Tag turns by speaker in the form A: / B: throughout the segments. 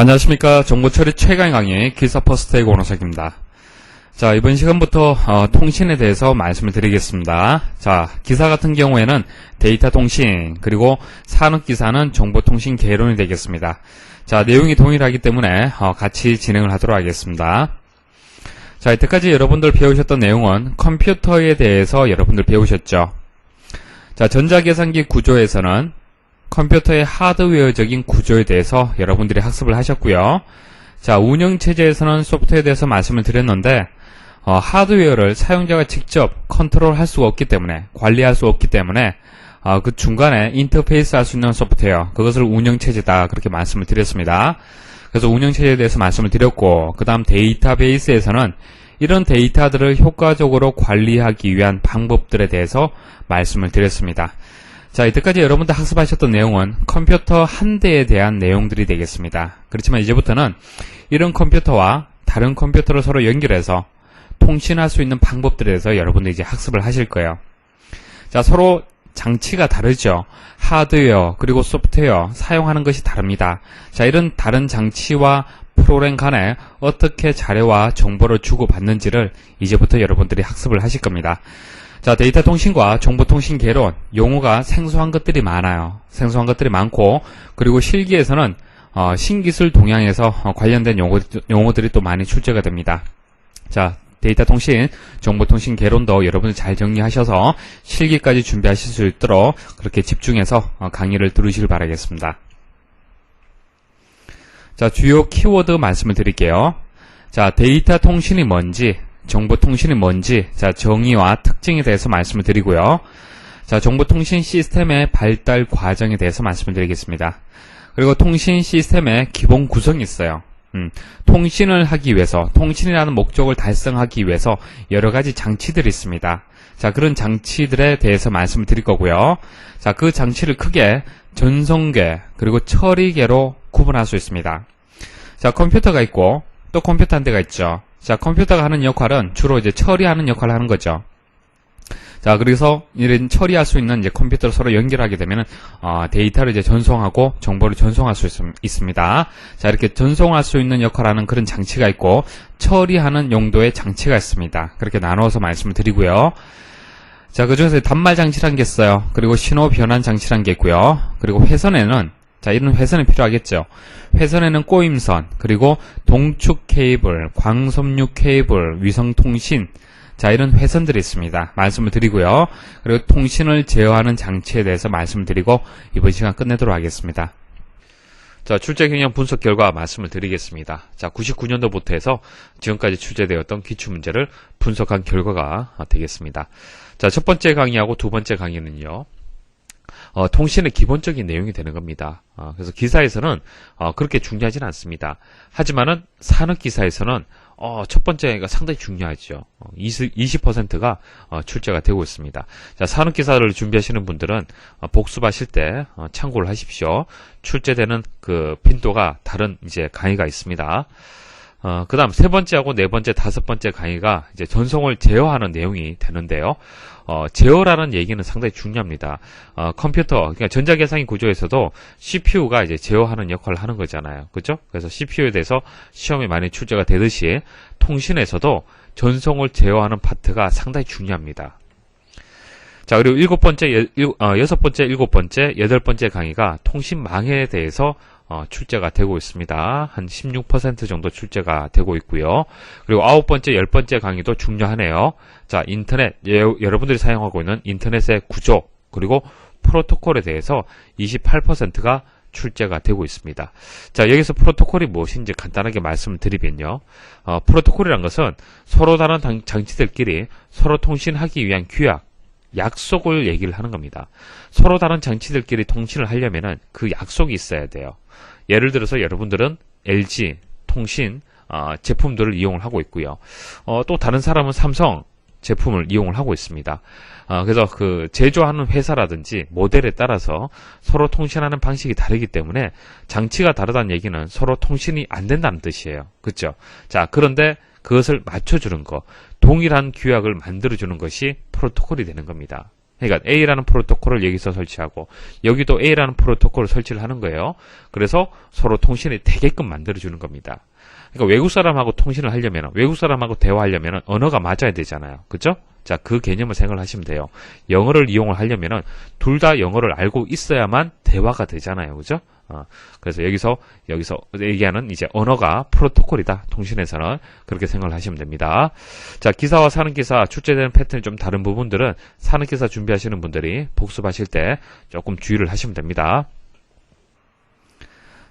A: 안녕하십니까. 정보처리 최강 강의 기사 퍼스트의 권호석입니다. 자, 이번 시간부터 통신에 대해서 말씀을 드리겠습니다. 자, 기사 같은 경우에는 데이터 통신, 그리고 산업기사는 정보통신 개론이 되겠습니다. 자, 내용이 동일하기 때문에 같이 진행을 하도록 하겠습니다. 자, 이때까지 여러분들 배우셨던 내용은 컴퓨터에 대해서 여러분들 배우셨죠. 자, 전자계산기 구조에서는 컴퓨터의 하드웨어적인 구조에 대해서 여러분들이 학습을 하셨고요. 자, 운영체제에서는 소프트웨어에 대해서 말씀을 드렸는데 하드웨어를 사용자가 직접 컨트롤할 수가 없기 때문에, 관리할 수 없기 때문에 그 중간에 인터페이스 할 수 있는 소프트웨어, 그것을 운영체제다, 그렇게 말씀을 드렸습니다. 그래서 운영체제에 대해서 말씀을 드렸고, 그 다음 데이터베이스에서는 이런 데이터들을 효과적으로 관리하기 위한 방법들에 대해서 말씀을 드렸습니다. 자, 이때까지 여러분들 학습하셨던 내용은 컴퓨터 한 대에 대한 내용들이 되겠습니다. 그렇지만 이제부터는 이런 컴퓨터와 다른 컴퓨터를 서로 연결해서 통신할 수 있는 방법들에 대해서 여러분들이 이제 학습을 하실 거예요. 자, 서로 장치가 다르죠. 하드웨어 그리고 소프트웨어 사용하는 것이 다릅니다. 자, 이런 다른 장치와 프로그램 간에 어떻게 자료와 정보를 주고받는지를 이제부터 여러분들이 학습을 하실 겁니다. 자, 데이터 통신과 정보통신 개론, 용어가 생소한 것들이 많아요. 생소한 것들이 많고, 그리고 실기에서는 신기술 동향에서 관련된 용어들이 또 많이 출제가 됩니다. 자, 데이터 통신, 정보통신 개론도 여러분들 잘 정리하셔서 실기까지 준비하실 수 있도록 그렇게 집중해서 강의를 들으시길 바라겠습니다. 자, 주요 키워드 말씀을 드릴게요. 자, 데이터 통신이 뭔지, 정보통신이 뭔지, 자, 정의와 특징에 대해서 말씀을 드리고요. 자, 정보통신 시스템의 발달 과정에 대해서 말씀을 드리겠습니다. 그리고 통신 시스템의 기본 구성이 있어요. 통신을 하기 위해서, 통신이라는 목적을 달성하기 위해서 여러 가지 장치들이 있습니다. 자, 그런 장치들에 대해서 말씀을 드릴 거고요. 자, 그 장치를 크게 전송계, 그리고 처리계로 구분할 수 있습니다. 자, 컴퓨터가 있고, 또 컴퓨터 한 대가 있죠. 자, 컴퓨터가 하는 역할은 주로 이제 처리하는 역할을 하는 거죠. 자, 그래서 이런 처리할 수 있는 이제 컴퓨터를 서로 연결하게 되면은 데이터를 이제 전송하고 정보를 전송할 수 있습니다. 자, 이렇게 전송할 수 있는 역할을 하는 그런 장치가 있고, 처리하는 용도의 장치가 있습니다. 그렇게 나누어서 말씀을 드리고요. 자, 그 중에서 단말 장치라는 게 있어요. 그리고 신호 변환 장치라는 게 있고요. 그리고 회선에는, 자, 이런 회선이 필요하겠죠. 회선에는 꼬임선, 그리고 동축 케이블, 광섬유 케이블, 위성통신, 자, 이런 회선들이 있습니다. 말씀을 드리고요. 그리고 통신을 제어하는 장치에 대해서 말씀을 드리고 이번 시간 끝내도록 하겠습니다. 자, 출제 경향 분석 결과 말씀을 드리겠습니다. 자, 99년도부터 해서 지금까지 출제되었던 기출문제를 분석한 결과가 되겠습니다. 자, 첫 번째 강의하고 두 번째 강의는요, 통신의 기본적인 내용이 되는 겁니다. 그래서 기사에서는 그렇게 중요하지는 않습니다. 하지만은 산업기사에서는 첫 번째가 상당히 중요하죠. 20%가 출제가 되고 있습니다. 자, 산업기사를 준비하시는 분들은 복습하실 때 참고를 하십시오. 출제되는 그 빈도가 다른 이제 강의가 있습니다. 그 다음 세 번째하고 네 번째, 다섯 번째 강의가 이제 전송을 제어하는 내용이 되는데요. 제어라는 얘기는 상당히 중요합니다. 컴퓨터, 그러니까 전자계산기 구조에서도 CPU가 이제 제어하는 역할을 하는 거잖아요. 그죠? 그래서 CPU에 대해서 시험에 많이 출제가 되듯이 통신에서도 전송을 제어하는 파트가 상당히 중요합니다. 자, 그리고 여섯 번째, 일곱 번째, 여덟 번째 강의가 통신망해에 대해서 출제가 되고 있습니다. 한 16% 정도 출제가 되고 있고요. 그리고 아홉 번째, 열 번째 강의도 중요하네요. 자, 인터넷, 여러분들이 사용하고 있는 인터넷의 구조, 그리고 프로토콜에 대해서 28%가 출제가 되고 있습니다. 자, 여기서 프로토콜이 무엇인지 간단하게 말씀을 드리면요. 프로토콜이란 것은 서로 다른 장치들끼리 서로 통신하기 위한 규약, 약속을 얘기를 하는 겁니다. 서로 다른 장치들끼리 통신을 하려면은 그 약속이 있어야 돼요. 예를 들어서 여러분들은 LG 통신 제품들을 이용을 하고 있고요. 또 다른 사람은 삼성 제품을 이용을 하고 있습니다. 그래서 그 제조하는 회사라든지 모델에 따라서 서로 통신하는 방식이 다르기 때문에 장치가 다르다는 얘기는 서로 통신이 안 된다는 뜻이에요. 그렇죠? 자, 그런데 그것을 맞춰주는 거, 동일한 규약을 만들어주는 것이 프로토콜이 되는 겁니다. 그러니까 A라는 프로토콜을 여기서 설치하고 여기도 A라는 프로토콜을 설치를 하는 거예요. 그래서 서로 통신이 되게끔 만들어주는 겁니다. 그러니까 외국 사람하고 통신을 하려면, 외국 사람하고 대화하려면 언어가 맞아야 되잖아요. 그죠? 자, 그 개념을 생각을 하시면 돼요. 영어를 이용을 하려면 둘 다 영어를 알고 있어야만 대화가 되잖아요. 그죠? 그래서 여기서 얘기하는 이제 언어가 프로토콜이다. 통신에서는 그렇게 생각을 하시면 됩니다. 자, 기사와 사는기사 출제되는 패턴이 좀 다른 부분들은 사는기사 준비하시는 분들이 복습하실 때 조금 주의를 하시면 됩니다.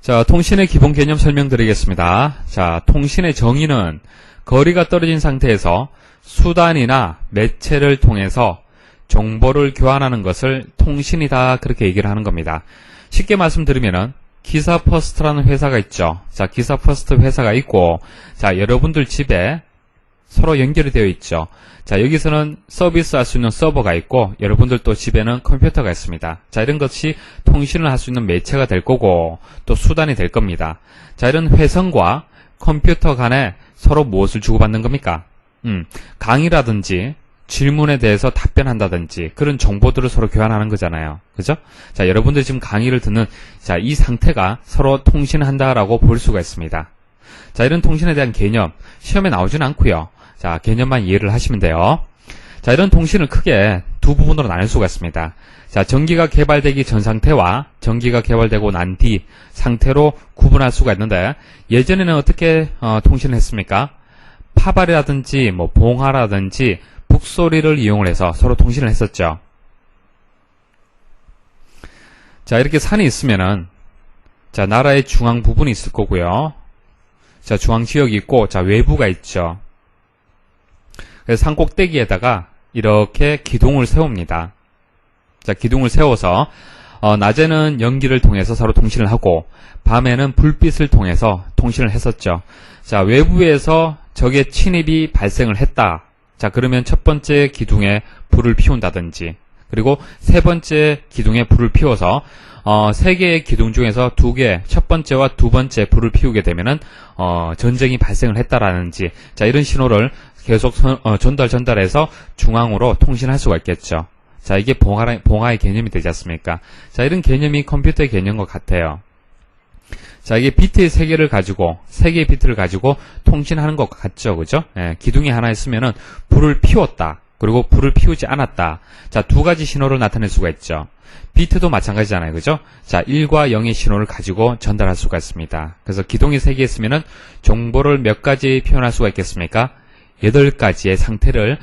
A: 자, 통신의 기본 개념 설명드리겠습니다. 자, 통신의 정의는 거리가 떨어진 상태에서 수단이나 매체를 통해서 정보를 교환하는 것을 통신이다. 그렇게 얘기를 하는 겁니다. 쉽게 말씀드리면은 기사퍼스트라는 회사가 있죠. 자, 기사퍼스트 회사가 있고, 자, 여러분들 집에 서로 연결이 되어 있죠. 자, 여기서는 서비스할 수 있는 서버가 있고, 여러분들 또 집에는 컴퓨터가 있습니다. 자, 이런 것이 통신을 할 수 있는 매체가 될 거고, 또 수단이 될 겁니다. 자, 이런 회선과 컴퓨터 간에 서로 무엇을 주고받는 겁니까? 강의라든지, 질문에 대해서 답변한다든지 그런 정보들을 서로 교환하는 거잖아요. 그죠? 자, 여러분들 지금 강의를 듣는 자, 이 상태가 서로 통신한다라고 볼 수가 있습니다. 자, 이런 통신에 대한 개념 시험에 나오지는 않고요. 자, 개념만 이해를 하시면 돼요. 자, 이런 통신을 크게 두 부분으로 나눌 수가 있습니다. 자, 전기가 개발되기 전 상태와 전기가 개발되고 난 뒤 상태로 구분할 수가 있는데 예전에는 어떻게 통신을 했습니까? 파발이라든지 뭐 봉화라든지 북소리를 이용을 해서 서로 통신을 했었죠. 자, 이렇게 산이 있으면은, 자, 나라의 중앙 부분이 있을 거고요. 자, 중앙 지역이 있고, 자, 외부가 있죠. 그래서 산 꼭대기에다가 이렇게 기둥을 세웁니다. 자, 기둥을 세워서, 낮에는 연기를 통해서 서로 통신을 하고, 밤에는 불빛을 통해서 통신을 했었죠. 자, 외부에서 적의 침입이 발생을 했다. 자, 그러면 첫 번째 기둥에 불을 피운다든지, 그리고 세 번째 기둥에 불을 피워서, 세 개의 기둥 중에서 두 개, 첫 번째와 두 번째 불을 피우게 되면은, 전쟁이 발생을 했다라는지, 자, 이런 신호를 계속 전달해서 중앙으로 통신할 수가 있겠죠. 자, 이게 봉화의 개념이 되지 않습니까? 자, 이런 개념이 컴퓨터의 개념과 같아요. 자, 이게 비트의 세 개의 비트를 가지고 통신하는 것 같죠, 그죠? 예, 기둥이 하나 있으면은 불을 피웠다, 그리고 불을 피우지 않았다. 자, 두 가지 신호를 나타낼 수가 있죠. 비트도 마찬가지잖아요, 그죠? 자, 1과 0의 신호를 가지고 전달할 수가 있습니다. 그래서 기둥이 세 개 있으면은 정보를 몇 가지 표현할 수가 있겠습니까? 8가지의 상태를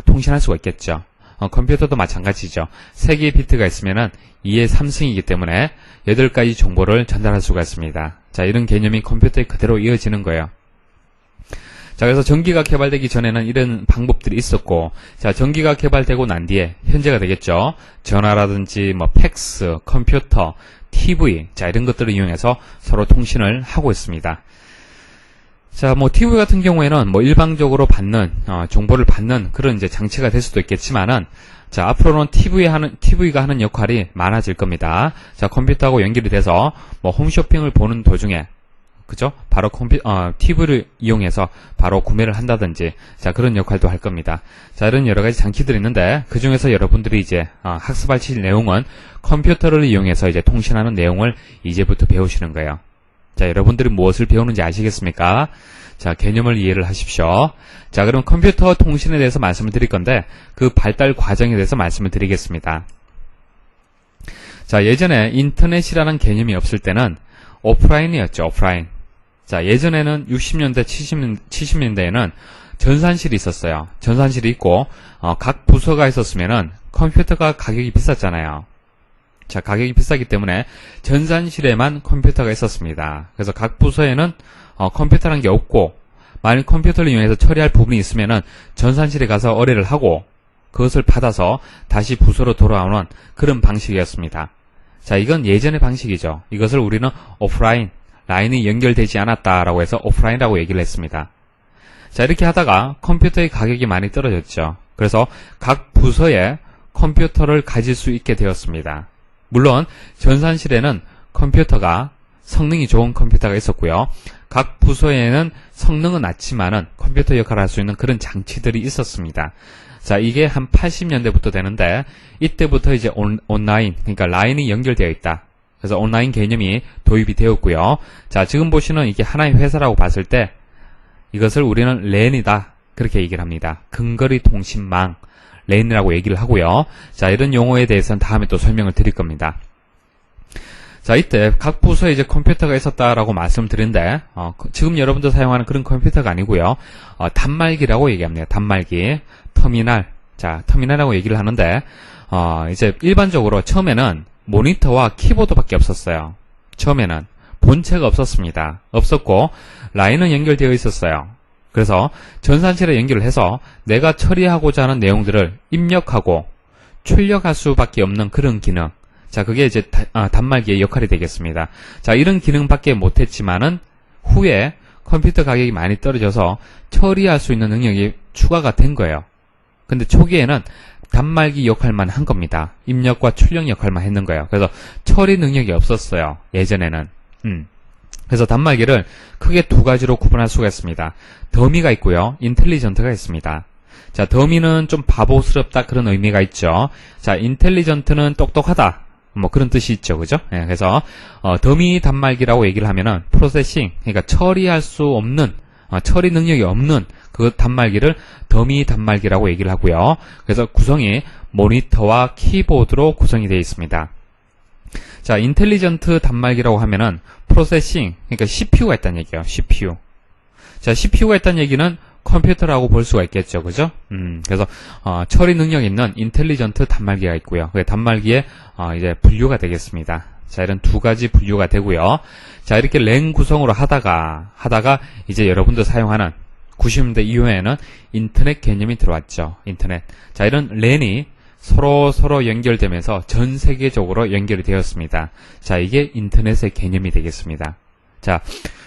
A: 통신할 수가 있겠죠. 컴퓨터도 마찬가지죠. 3개의 비트가 있으면은 2의 3승이기 때문에 8가지 정보를 전달할 수가 있습니다. 자, 이런 개념이 컴퓨터에 그대로 이어지는 거예요. 자, 그래서 전기가 개발되기 전에는 이런 방법들이 있었고, 자, 전기가 개발되고 난 뒤에 현재가 되겠죠. 전화라든지 뭐 팩스, 컴퓨터, TV, 자, 이런 것들을 이용해서 서로 통신을 하고 있습니다. 자, 뭐 TV 같은 경우에는 뭐 일방적으로 정보를 받는 그런 이제 장치가 될 수도 있겠지만은, 자, 앞으로는 TV가 하는 역할이 많아질 겁니다. 자, 컴퓨터하고 연결이 돼서 뭐 홈쇼핑을 보는 도중에, 그죠? 바로 TV를 이용해서 바로 구매를 한다든지, 자, 그런 역할도 할 겁니다. 자, 이런 여러 가지 장치들이 있는데, 그 중에서 여러분들이 이제 학습하실 내용은 컴퓨터를 이용해서 이제 통신하는 내용을 이제부터 배우시는 거예요. 자, 여러분들이 무엇을 배우는지 아시겠습니까? 자, 개념을 이해를 하십시오. 자, 그럼 컴퓨터 통신에 대해서 말씀을 드릴 건데, 그 발달 과정에 대해서 말씀을 드리겠습니다. 자, 예전에 인터넷이라는 개념이 없을 때는 오프라인이었죠, 오프라인. 자, 예전에는 60년대, 70년대에는 전산실이 있었어요. 전산실이 있고, 각 부서가 있었으면은 컴퓨터가 가격이 비쌌잖아요. 자, 가격이 비싸기 때문에 전산실에만 컴퓨터가 있었습니다. 그래서 각 부서에는 컴퓨터라는 게 없고, 만약 컴퓨터를 이용해서 처리할 부분이 있으면은 전산실에 가서 의뢰를 하고 그것을 받아서 다시 부서로 돌아오는 그런 방식이었습니다. 자, 이건 예전의 방식이죠. 이것을 우리는 오프라인, 라인이 연결되지 않았다라고 해서 오프라인이라고 얘기를 했습니다. 자, 이렇게 하다가 컴퓨터의 가격이 많이 떨어졌죠. 그래서 각 부서에 컴퓨터를 가질 수 있게 되었습니다. 물론 전산실에는 컴퓨터가 성능이 좋은 컴퓨터가 있었고요. 각 부서에는 성능은 낮지만은 컴퓨터 역할을 할 수 있는 그런 장치들이 있었습니다. 자, 이게 한 80년대부터 되는데 이때부터 이제 온라인, 그러니까 라인이 연결되어 있다. 그래서 온라인 개념이 도입이 되었고요. 자, 지금 보시는 이게 하나의 회사라고 봤을 때 이것을 우리는 랜이다. 그렇게 얘기를 합니다. 근거리 통신망, 랜이라고 얘기를 하고요. 자, 이런 용어에 대해서는 다음에 또 설명을 드릴 겁니다. 자, 이때 각 부서에 이제 컴퓨터가 있었다라고 말씀드린데, 지금 여러분들 사용하는 그런 컴퓨터가 아니고요. 단말기라고 얘기합니다. 단말기, 터미널. 자, 터미널이라고 얘기를 하는데, 이제 일반적으로 처음에는 모니터와 키보드밖에 없었어요. 처음에는 본체가 없었습니다. 없었고 라인은 연결되어 있었어요. 그래서 전산실에 연결을 해서 내가 처리하고자 하는 내용들을 입력하고 출력할 수밖에 없는 그런 기능. 자, 그게 이제 단말기의 역할이 되겠습니다. 자, 이런 기능밖에 못했지만은 후에 컴퓨터 가격이 많이 떨어져서 처리할 수 있는 능력이 추가가 된 거예요. 근데 초기에는 단말기 역할만 한 겁니다. 입력과 출력 역할만 했는 거예요. 그래서 처리 능력이 없었어요. 예전에는. 그래서 단말기를 크게 두 가지로 구분할 수가 있습니다. 더미가 있고요. 인텔리전트가 있습니다. 자, 더미는 좀 바보스럽다 그런 의미가 있죠. 자, 인텔리전트는 똑똑하다. 뭐 그런 뜻이 있죠. 그죠? 예, 그래서 더미 단말기라고 얘기를 하면은 프로세싱, 그러니까 처리할 수 없는 처리 능력이 없는 그 단말기를 더미 단말기라고 얘기를 하고요. 그래서 구성이 모니터와 키보드로 구성이 되어 있습니다. 자, 인텔리전트 단말기라고 하면은 프로세싱, 그러니까 CPU가 있다는 얘기예요. CPU. 자, CPU가 있다는 얘기는 컴퓨터라고 볼 수가 있겠죠. 그죠? 그래서 처리 능력 있는 인텔리전트 단말기가 있고요. 그 단말기에 이제 분류가 되겠습니다. 자, 이런 두 가지 분류가 되고요. 자, 이렇게 랜 구성으로 하다가 이제 여러분들 사용하는 90년대 이후에는 인터넷 개념이 들어왔죠. 인터넷. 자, 이런 랜이 서로 연결되면서 전 세계적으로 연결이 되었습니다. 자, 이게 인터넷의 개념이 되겠습니다. 자,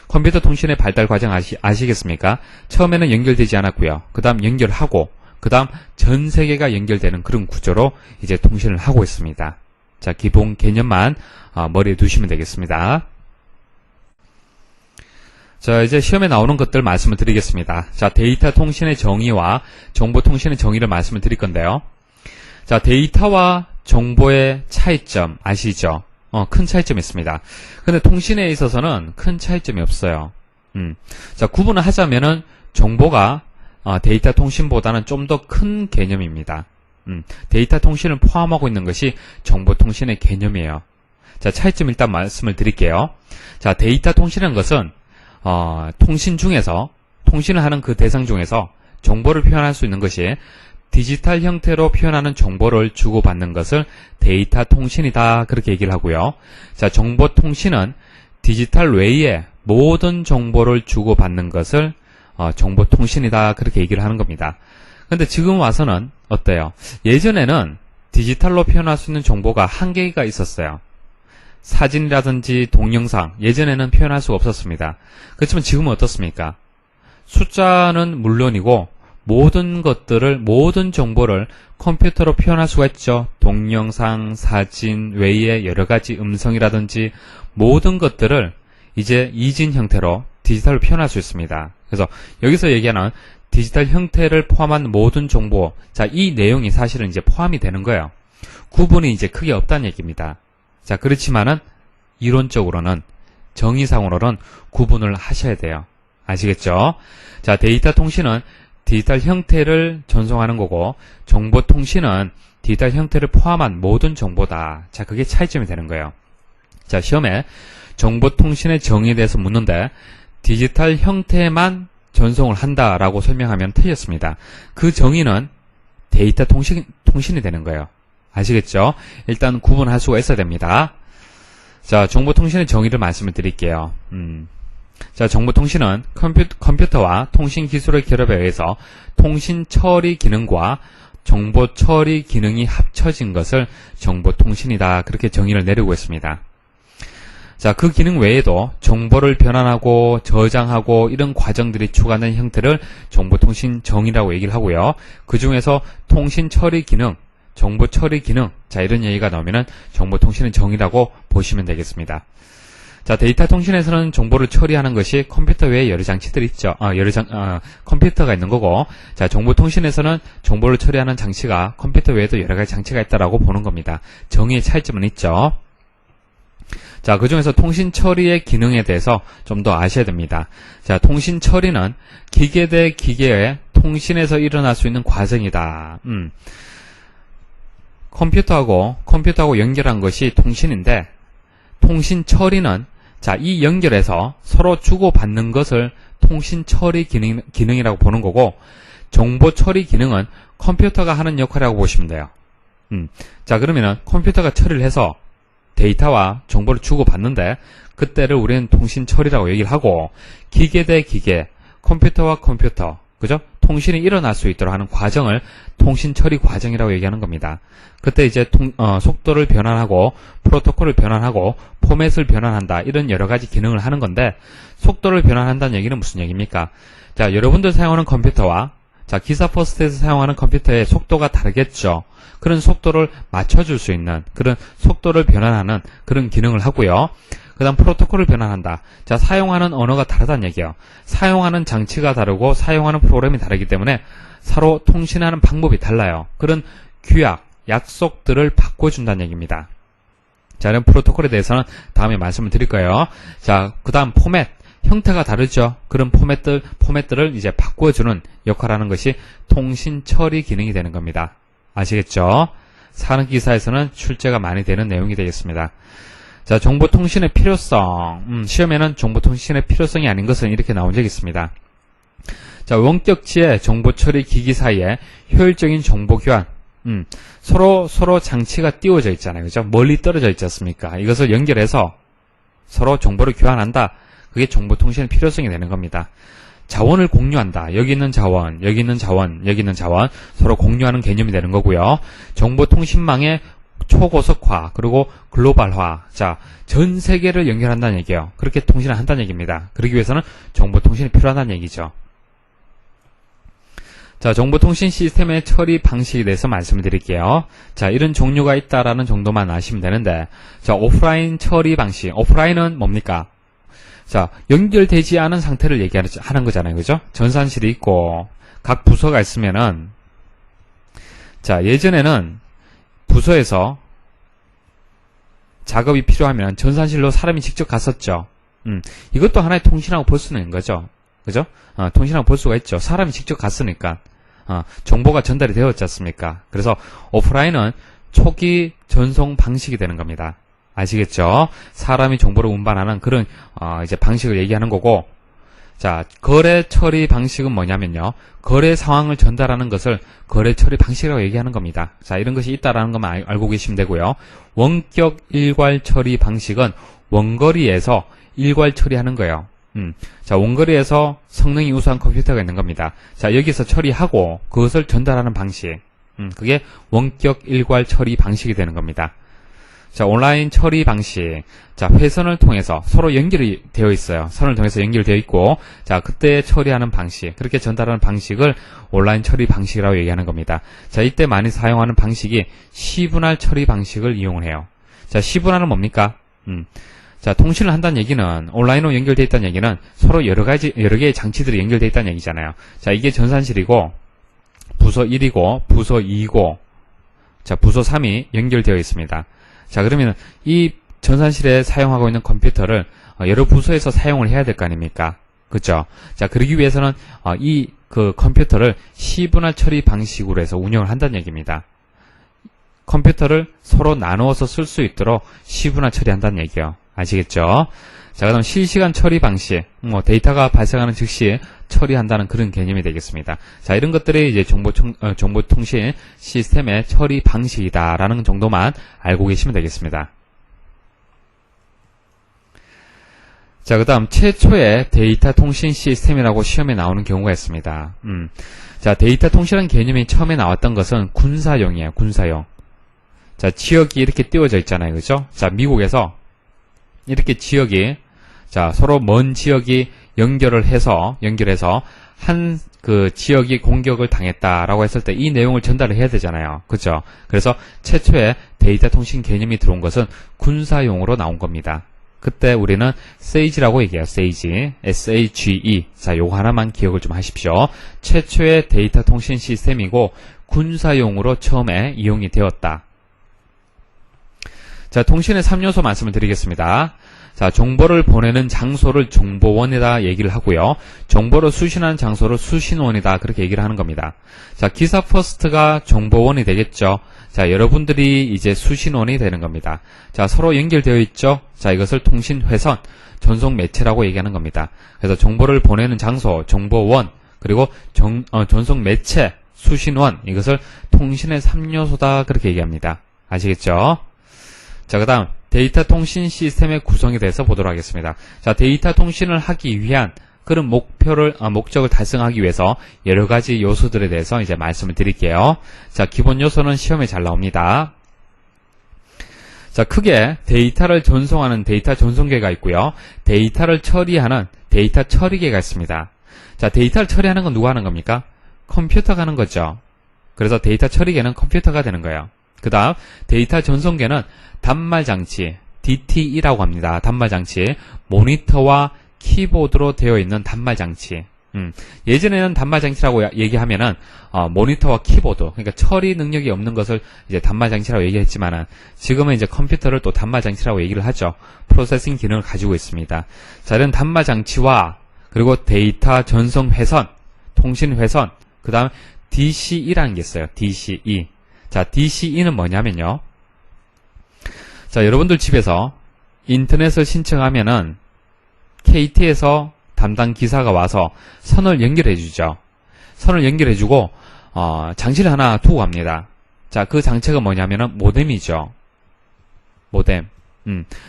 A: 컴퓨터 통신의 발달 과정 아시겠습니까? 처음에는 연결되지 않았고요. 그 다음 연결하고, 그 다음 전 세계가 연결되는 그런 구조로 이제 통신을 하고 있습니다. 자, 기본 개념만 머리에 두시면 되겠습니다. 자, 이제 시험에 나오는 것들 말씀을 드리겠습니다. 자, 데이터 통신의 정의와 정보 통신의 정의를 말씀을 드릴 건데요. 자, 데이터와 정보의 차이점 아시죠? 큰 차이점이 있습니다. 근데 통신에 있어서는 큰 차이점이 없어요. 자, 구분을 하자면은 정보가 데이터 통신보다는 좀 더 큰 개념입니다. 데이터 통신을 포함하고 있는 것이 정보 통신의 개념이에요. 자, 차이점 일단 말씀을 드릴게요. 자, 데이터 통신이라는 것은 통신 중에서 통신을 하는 그 대상 중에서 정보를 표현할 수 있는 것이 디지털 형태로 표현하는 정보를 주고받는 것을 데이터 통신이다. 그렇게 얘기를 하고요. 자, 정보 통신은 디지털 외에 모든 정보를 주고받는 것을 정보 통신이다. 그렇게 얘기를 하는 겁니다. 근데 지금 와서는 어때요? 예전에는 디지털로 표현할 수 있는 정보가 한계가 있었어요. 사진이라든지 동영상, 예전에는 표현할 수가 없었습니다. 그렇지만 지금은 어떻습니까? 숫자는 물론이고 모든 정보를 컴퓨터로 표현할 수가 있죠. 동영상, 사진 외에 여러 가지 음성이라든지 모든 것들을 이제 이진 형태로 디지털로 표현할 수 있습니다. 그래서 여기서 얘기하는 디지털 형태를 포함한 모든 정보, 자, 이 내용이 사실은 이제 포함이 되는 거예요. 구분이 이제 크게 없다는 얘기입니다. 자, 그렇지만은 이론적으로는 정의상으로는 구분을 하셔야 돼요. 아시겠죠? 자, 데이터 통신은 디지털 형태를 전송하는 거고 정보 통신은 디지털 형태를 포함한 모든 정보다. 자, 그게 차이점이 되는 거예요. 자, 시험에 정보 통신의 정의에 대해서 묻는데 디지털 형태만 전송을 한다라고 설명하면 틀렸습니다. 그 정의는 데이터 통신이 되는 거예요. 아시겠죠? 일단 구분할 수가 있어야 됩니다. 자, 정보통신의 정의를 말씀을 드릴게요. 자, 정보통신은 컴퓨터와 통신 기술의 결합에 의해서 통신 처리 기능과 정보 처리 기능이 합쳐진 것을 정보통신이다. 그렇게 정의를 내리고 있습니다. 자, 그 기능 외에도 정보를 변환하고 저장하고 이런 과정들이 추가된 형태를 정보통신 정의라고 얘기를 하고요. 그 중에서 통신 처리 기능, 정보 처리 기능, 자, 이런 얘기가 나오면은 정보통신의 정의라고 보시면 되겠습니다. 자, 데이터 통신에서는 정보를 처리하는 것이 컴퓨터 외에 여러 장치들이 있죠. 컴퓨터가 있는 거고, 자, 정보 통신에서는 정보를 처리하는 장치가 컴퓨터 외에도 여러 가지 장치가 있다라고 보는 겁니다. 정의의 차이점은 있죠. 자, 그 중에서 통신 처리의 기능에 대해서 좀 더 아셔야 됩니다. 자, 통신 처리는 기계 대 기계의 통신에서 일어날 수 있는 과정이다. 컴퓨터하고 연결한 것이 통신인데, 통신 처리는 자, 이 연결해서 서로 주고받는 것을 통신 처리 기능이라고 보는 거고, 정보 처리 기능은 컴퓨터가 하는 역할이라고 보시면 돼요. 자, 그러면은 컴퓨터가 처리를 해서 데이터와 정보를 주고받는데, 그때를 우리는 통신 처리라고 얘기를 하고, 기계 대 기계, 컴퓨터와 컴퓨터, 그죠? 통신이 일어날 수 있도록 하는 과정을 통신 처리 과정이라고 얘기하는 겁니다. 그때 이제 속도를 변환하고, 프로토콜을 변환하고, 포맷을 변환한다. 이런 여러 가지 기능을 하는 건데, 속도를 변환한다는 얘기는 무슨 얘기입니까? 자, 여러분들 사용하는 컴퓨터와, 자, 기사 포스트에서 사용하는 컴퓨터의 속도가 다르겠죠. 그런 속도를 맞춰줄 수 있는, 그런 속도를 변환하는 그런 기능을 하고요. 그 다음 프로토콜을 변환한다. 자, 사용하는 언어가 다르다는 얘기예요. 사용하는 장치가 다르고 사용하는 프로그램이 다르기 때문에 서로 통신하는 방법이 달라요. 그런 규약, 약속들을 바꿔준다는 얘기입니다. 자, 이런 프로토콜에 대해서는 다음에 말씀을 드릴 거예요. 자, 그 다음 포맷, 형태가 다르죠. 그런 포맷들을 이제 바꿔주는 역할을 하는 것이 통신 처리 기능이 되는 겁니다. 아시겠죠? 산업기사에서는 출제가 많이 되는 내용이 되겠습니다. 자, 정보통신의 필요성. 시험에는 정보통신의 필요성이 아닌 것은 이렇게 나온 적이 있습니다. 자, 원격지의 정보처리 기기 사이에 효율적인 정보 교환. 서로 장치가 띄워져 있잖아요. 그죠? 멀리 떨어져 있지 않습니까? 이것을 연결해서 서로 정보를 교환한다. 그게 정보통신의 필요성이 되는 겁니다. 자원을 공유한다. 여기 있는 자원, 여기 있는 자원, 여기 있는 자원 서로 공유하는 개념이 되는 거고요. 정보통신망의 초고속화, 그리고 글로벌화. 자, 전 세계를 연결한다는 얘기예요. 그렇게 통신을 한다는 얘기입니다. 그러기 위해서는 정보통신이 필요하다는 얘기죠. 자, 정보통신 시스템의 처리 방식에 대해서 말씀을 드릴게요. 자, 이런 종류가 있다라는 정도만 아시면 되는데, 자, 오프라인 처리 방식. 오프라인은 뭡니까? 자, 연결되지 않은 상태를 얘기하는 거잖아요. 그죠? 전산실이 있고, 각 부서가 있으면은, 자, 예전에는 부서에서 작업이 필요하면 전산실로 사람이 직접 갔었죠. 이것도 하나의 통신이라고 볼 수는 있는 거죠. 그죠? 통신이라고 볼 수가 있죠. 사람이 직접 갔으니까. 정보가 전달이 되었지 않습니까? 그래서 오프라인은 초기 전송 방식이 되는 겁니다. 아시겠죠? 사람이 정보를 운반하는 그런 이제 방식을 얘기하는 거고, 자, 거래 처리 방식은 뭐냐면요. 거래 상황을 전달하는 것을 거래 처리 방식이라고 얘기하는 겁니다. 자, 이런 것이 있다라는 것만 알고 계시면 되고요. 원격 일괄 처리 방식은 원거리에서 일괄 처리하는 거예요. 자, 원거리에서 성능이 우수한 컴퓨터가 있는 겁니다. 자, 여기서 처리하고 그것을 전달하는 방식. 그게 원격 일괄 처리 방식이 되는 겁니다. 자, 온라인 처리 방식. 자, 회선을 통해서 서로 연결이 되어 있어요. 선을 통해서 연결되어 있고, 자, 그때 처리하는 방식, 그렇게 전달하는 방식을 온라인 처리 방식이라고 얘기하는 겁니다. 자, 이때 많이 사용하는 방식이 시분할 처리 방식을 이용을 해요. 자, 시분할은 뭡니까? 자, 통신을 한다는 얘기는, 온라인으로 연결되어 있다는 얘기는 서로 여러 개의 장치들이 연결되어 있다는 얘기잖아요. 자, 이게 전산실이고, 부서 1이고, 부서 2이고, 자, 부서 3이 연결되어 있습니다. 자, 그러면 이 전산실에 사용하고 있는 컴퓨터를 여러 부서에서 사용을 해야 될 거 아닙니까? 그죠? 자, 그러기 위해서는 이 컴퓨터를 시분할 처리 방식으로 해서 운영을 한다는 얘기입니다. 컴퓨터를 서로 나누어서 쓸 수 있도록 시분할 처리한다는 얘기예요. 아시겠죠? 자, 그다음 실시간 처리 방식, 데이터가 발생하는 즉시 처리한다는 그런 개념이 되겠습니다. 자, 이런 것들이 이제 정보통신 시스템의 처리 방식이다라는 정도만 알고 계시면 되겠습니다. 자, 그다음 최초의 데이터 통신 시스템이라고 시험에 나오는 경우가 있습니다. 자, 데이터 통신이라는 개념이 처음에 나왔던 것은 군사용이에요. 군사용. 자, 지역이 이렇게 띄워져 있잖아요. 그죠? 자, 미국에서 이렇게 지역이, 자, 서로 먼 지역이 연결해서 한 지역이 공격을 당했다라고 했을 때 이 내용을 전달을 해야 되잖아요. 그죠? 그래서 최초의 데이터 통신 개념이 들어온 것은 군사용으로 나온 겁니다. 그때 우리는 SAGE라고 얘기해요. SAGE. SAGE. 자, 요거 하나만 기억을 좀 하십시오. 최초의 데이터 통신 시스템이고 군사용으로 처음에 이용이 되었다. 자, 통신의 3요소 말씀을 드리겠습니다. 자, 정보를 보내는 장소를 정보원이다 얘기를 하고요. 정보를 수신하는 장소를 수신원이다 그렇게 얘기를 하는 겁니다. 자, 기사 퍼스트가 정보원이 되겠죠. 자, 여러분들이 이제 수신원이 되는 겁니다. 자, 서로 연결되어 있죠. 자, 이것을 통신 회선, 전송 매체라고 얘기하는 겁니다. 그래서 정보를 보내는 장소, 정보원, 그리고 전송 매체, 수신원, 이것을 통신의 3요소다 그렇게 얘기합니다. 아시겠죠? 자, 그 다음 데이터 통신 시스템의 구성에 대해서 보도록 하겠습니다. 자, 데이터 통신을 하기 위한 그런 목적을 달성하기 위해서 여러 가지 요소들에 대해서 이제 말씀을 드릴게요. 자, 기본 요소는 시험에 잘 나옵니다. 자, 크게 데이터를 전송하는 데이터 전송계가 있고요. 데이터를 처리하는 데이터 처리계가 있습니다. 자, 데이터를 처리하는 건 누가 하는 겁니까? 컴퓨터가 하는 거죠. 그래서 데이터 처리계는 컴퓨터가 되는 거예요. 그 다음 데이터 전송계는 단말장치, DTE라고 합니다. 단말장치, 모니터와 키보드로 되어 있는 단말장치. 예전에는 단말장치라고 얘기하면은 모니터와 키보드, 그러니까 처리 능력이 없는 것을 이제 단말장치라고 얘기했지만은 지금은 이제 컴퓨터를 또 단말장치라고 얘기를 하죠. 프로세싱 기능을 가지고 있습니다. 자, 이런 단말장치와 그리고 데이터 전송 회선, 통신 회선, 그 다음 DCE라는 게 있어요. DCE. 자, DCE는 뭐냐면요. 자, 여러분들 집에서 인터넷을 신청하면은 KT에서 담당 기사가 와서 선을 연결해 주죠. 선을 연결해 주고 장치를 하나 두고 갑니다. 자, 그 장치가 뭐냐면은 모뎀이죠. 모뎀.